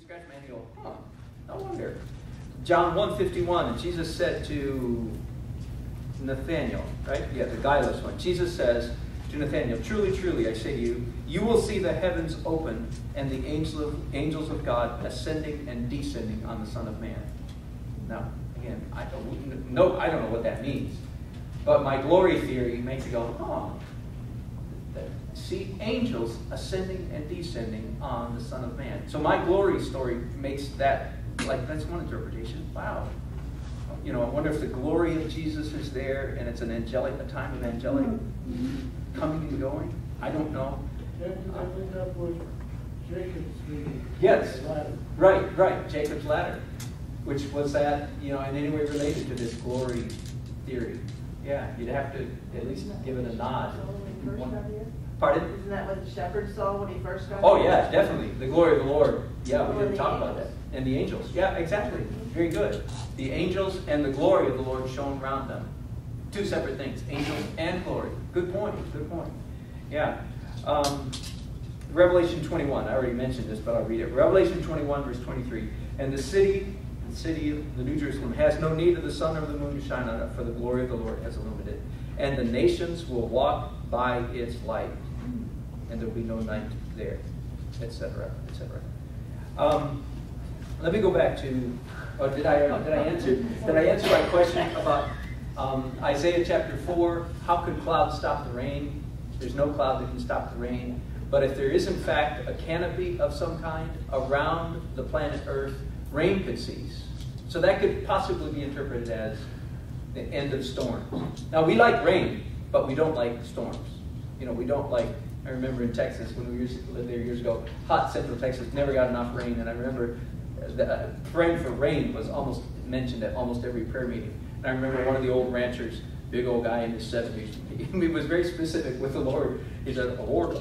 scratch my head and go, huh, no wonder. John 1:51, and Jesus said to Nathanael, right? Yeah, the guileless one. Jesus says to Nathanael, truly, truly, I say to you, you will see the heavens open and the angels of God ascending and descending on the Son of Man. Now, again, I don't know what that means. But my glory theory makes it go, oh, see angels ascending and descending on the Son of Man. So my glory story makes that, like, that's one interpretation. Wow. You know, I wonder if the glory of Jesus is there and it's a time of angelic coming and going. I don't know. I think that was Jacob's meeting. Yes. Right. Jacob's ladder. Which was that, you know, in any way related to this glory theory. Yeah, you'd have to at least give it a nod. Pardon? Isn't that what the shepherd saw when he first got Oh, here? yeah, definitely. The glory of the Lord. Yeah, we didn't talk about that. And the angels. Yeah, exactly. Very good. The angels and the glory of the Lord shone around them. Two separate things. Angels and glory. Good point. Good point. Yeah. Revelation 21. I already mentioned this, but I'll read it. Revelation 21, verse 23. And the city of the New Jerusalem has no need of the sun or the moon to shine on it, for the glory of the Lord has illuminated it. And the nations will walk by its light, and there will be no night there, etc., etc. Let me go back to. Oh, did I answer my question about Isaiah chapter 4? How could clouds stop the rain? There's no cloud that can stop the rain. But if there is in fact a canopy of some kind around the planet Earth, rain could cease. So that could possibly be interpreted as the end of storms. Now, we like rain, but we don't like storms. You know, we don't like, I remember in Texas, when we lived there years ago, hot central Texas, never got enough rain. And I remember praying for rain was almost mentioned at almost every prayer meeting. And I remember one of the old ranchers, big old guy in his 70s, he was very specific with the Lord. He said, Lord, we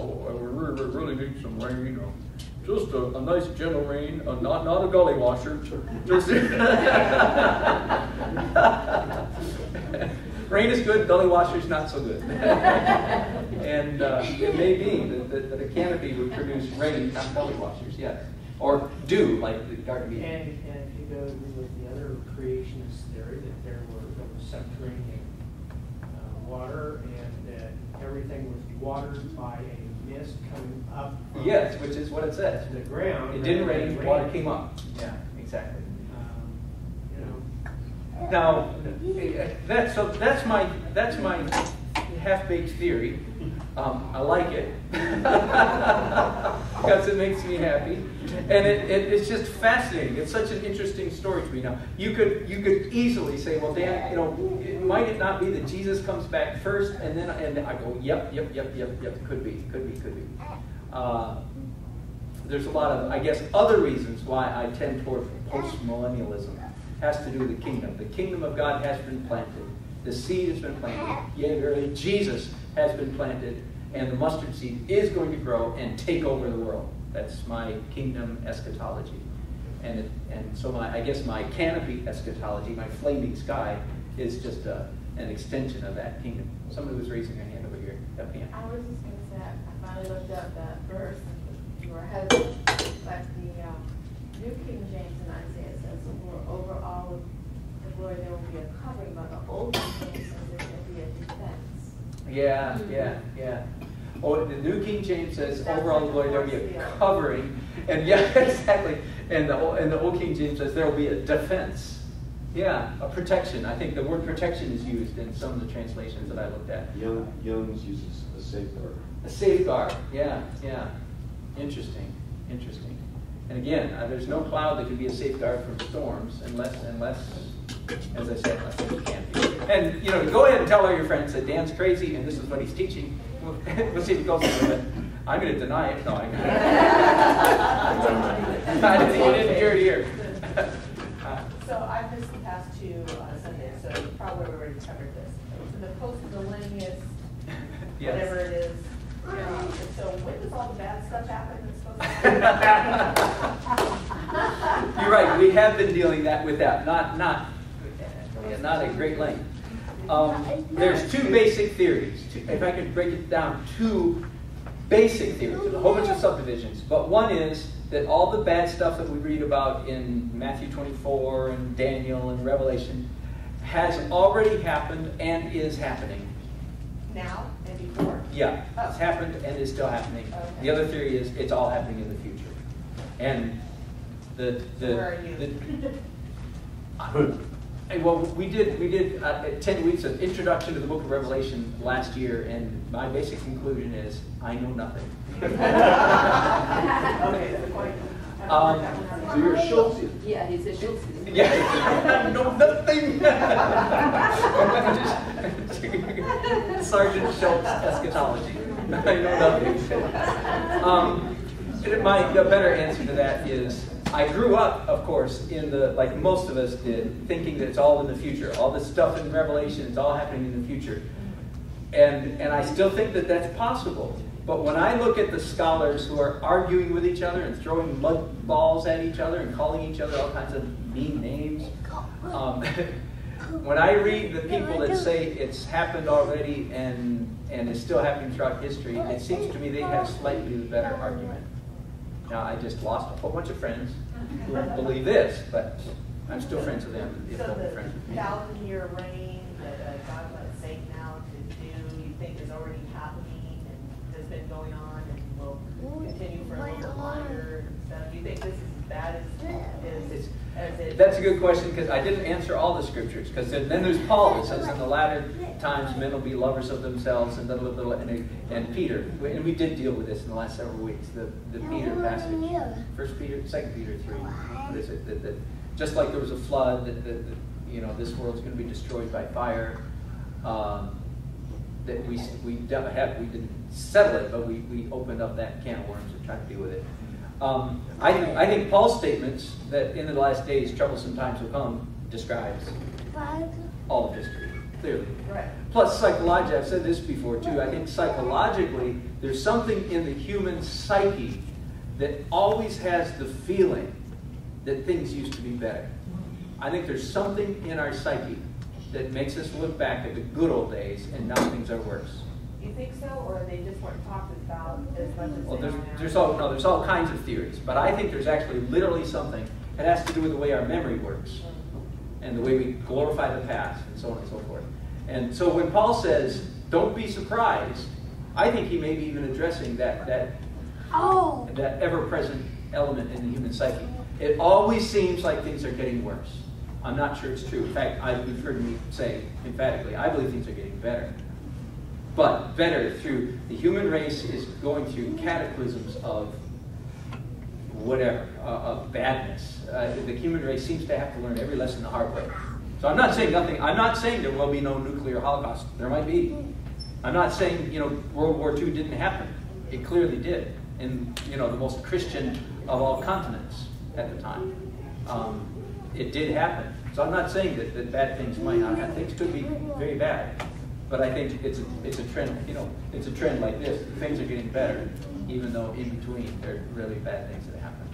really need some rain, you know. Just a nice gentle rain, not a gully washer. Just rain is good, gully washer is not so good. And it may be that a canopy would produce rain, not gully washers, yes. Or dew, like the Garden of Eden. And if you go with the other creationist theory, that there was subterranean water and that everything was watered by a mist coming up. Yes, which is what it says. To the ground. It didn't rain, water came up. Yeah, exactly. You know. Now, that's my half-baked theory. I like it because it makes me happy, and it's just fascinating. It's such an interesting story to me. Now, you could easily say, well, Dan, you know, might it not be that Jesus comes back first, and I go, yep, could be. There's a lot of, I guess, other reasons why I tend toward post-millennialism. Has to do with the kingdom. The kingdom of God has been planted. The seed has been planted. Yea, verily, Jesus has been planted, and the mustard seed is going to grow and take over the world. That's my kingdom eschatology. And so I guess my canopy eschatology, my flaming sky, is just an extension of that kingdom. Somebody was raising their hand over here. Up here. I was just going to say, I finally looked up that verse, and you were ahead of me. But the New King James in Isaiah says, over all of the glory there will be a covering, but the Old King James says there will be a defense. Yeah. Oh, the New King James says, over all the glory there will be a covering. And yeah, exactly. And the Old King James says there will be a defense. Yeah, a protection. I think the word protection is used in some of the translations that I looked at. Young's uses a safeguard. A safeguard, yeah. Interesting. And again, there's no cloud that can be a safeguard from storms unless, as I said, unless it can't be. And, you know, go ahead and tell all your friends that Dan's crazy and this is what he's teaching. We'll see if he goes through it. I'm going to deny it. No, I'm going to. You didn't hear it here. So I missed the past two Sundays, so you probably already covered this. So the post-millennialist, Yes. whatever it is. So when does all the bad stuff happen that's supposed to You're right. We have been dealing with that. Not at great length. There's two basic theories. If I could break it down, two basic theories. There's a whole bunch of subdivisions, but one is that all the bad stuff that we read about in Matthew 24 and Daniel and Revelation has already happened and is happening. Now and before? Yeah, Oh. it's happened and is still happening. Okay. The other theory is it's all happening in the future. And Where are you? Well, we did 10 weeks of introduction to the book of Revelation last year, and my basic conclusion is I know nothing. Okay, that's the point. So you're a Schultzian. Yeah, he's a Schultzian. Yeah, I know nothing. Sergeant Schultz eschatology. I know nothing. The better answer to that is I grew up, of course, like most of us did, thinking that it's all in the future. All this stuff in Revelation is all happening in the future. And I still think that that's possible. But when I look at the scholars who are arguing with each other and throwing mud balls at each other and calling each other all kinds of mean names, when I read the people that say it's happened already and is still happening throughout history, it seems to me they have slightly the better argument. Now, I just lost a whole bunch of friends who believe this, but I'm still friends with them. So the 1,000-year reign that God let Satan out to do, you think is already happening and has been going on and will continue for a little bit longer and stuff? Do you think this is as bad as it? That's a good question, because I didn't answer all the scriptures. Because then there's Paul that says, in the latter times men will be lovers of themselves and and Peter. And we did deal with this in the last several weeks. The Peter passage, 1 Peter, 2 Peter 3. What is it? That just like there was a flood, that this world's going to be destroyed by fire. That we didn't settle it, but we opened up that can of worms and tried to deal with it. I think Paul's statements that in the last days troublesome times will come describes all of history, clearly. Right. Plus, psychologically, I've said this before too, I think psychologically there's something in the human psyche that always has the feeling that things used to be better. I think there's something in our psyche that makes us look back at the good old days and now things are worse. You think so, or they just weren't talked about as much as Well, they are now? there's all kinds of theories, but I think there's actually literally something that has to do with the way our memory works and the way we glorify the past and so on and so forth. And so when Paul says, don't be surprised, I think he may be even addressing that ever-present element in the human psyche. It always seems like things are getting worse. I'm not sure it's true. In fact, you've heard me say emphatically, I believe things are getting better. But better through the human race is going through cataclysms of whatever, of badness. The human race seems to have to learn every lesson the hard way. So I'm not saying nothing. I'm not saying there will be no nuclear holocaust. There might be. I'm not saying World War II didn't happen. It clearly did in the most Christian of all continents at the time. It did happen. So I'm not saying that bad things might not happen. Things could be very bad. But I think it's a trend, it's a trend like this. Things are getting better, even though in between there are really bad things that happen.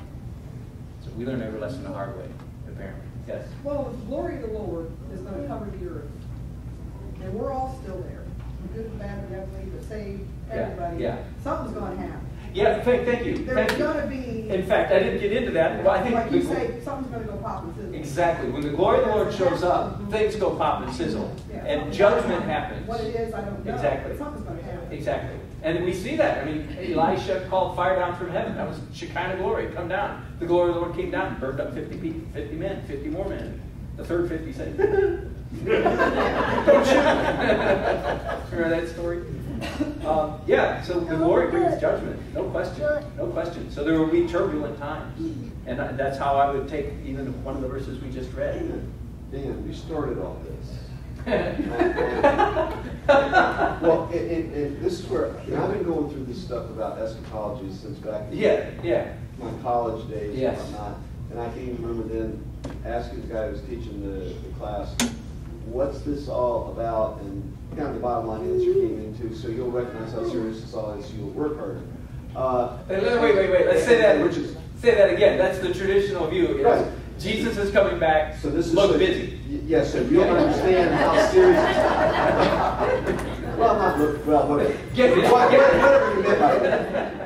So we learn every lesson the hard way, apparently. Yes? Well, the glory of the Lord is going to cover the earth. And we're all still there. The good, the bad, the ugly, the saved, everybody. Yeah. Something's going to happen. Yeah, thank you. There's going to be... In fact, I didn't get into that. Well, I think like you say, something's going to go pop and sizzle. Exactly. When the glory of the Lord shows up, things go pop and sizzle. Yeah. And judgment happens. What it is, I don't know. Exactly. Something's going to happen. Exactly. And we see that. I mean, Elisha called fire down from heaven. That was Shekinah glory. Come down. The glory of the Lord came down and burned up 50 people, 50 men, 50 more men. The third 50 said, don't shoot. Remember that story? So the glory brings judgment. No question. No question. So there will be turbulent times. And that's how I would take even one of the verses we just read. Dan, we started all this. Well, and this is where I've been going through this stuff about eschatology since back in my college days and whatnot. And I can even remember then asking the guy who was teaching the class, what's this all about? And kind of the bottom line answer came into, so you'll recognize how serious this all is, so you'll work harder. Wait. Let's say that. Say that again. That's the traditional view. Right. Jesus is coming back. So this is busy. Yes, so you don't understand how serious it's well, not look, well, whatever. Get it. Whatever you meant by that.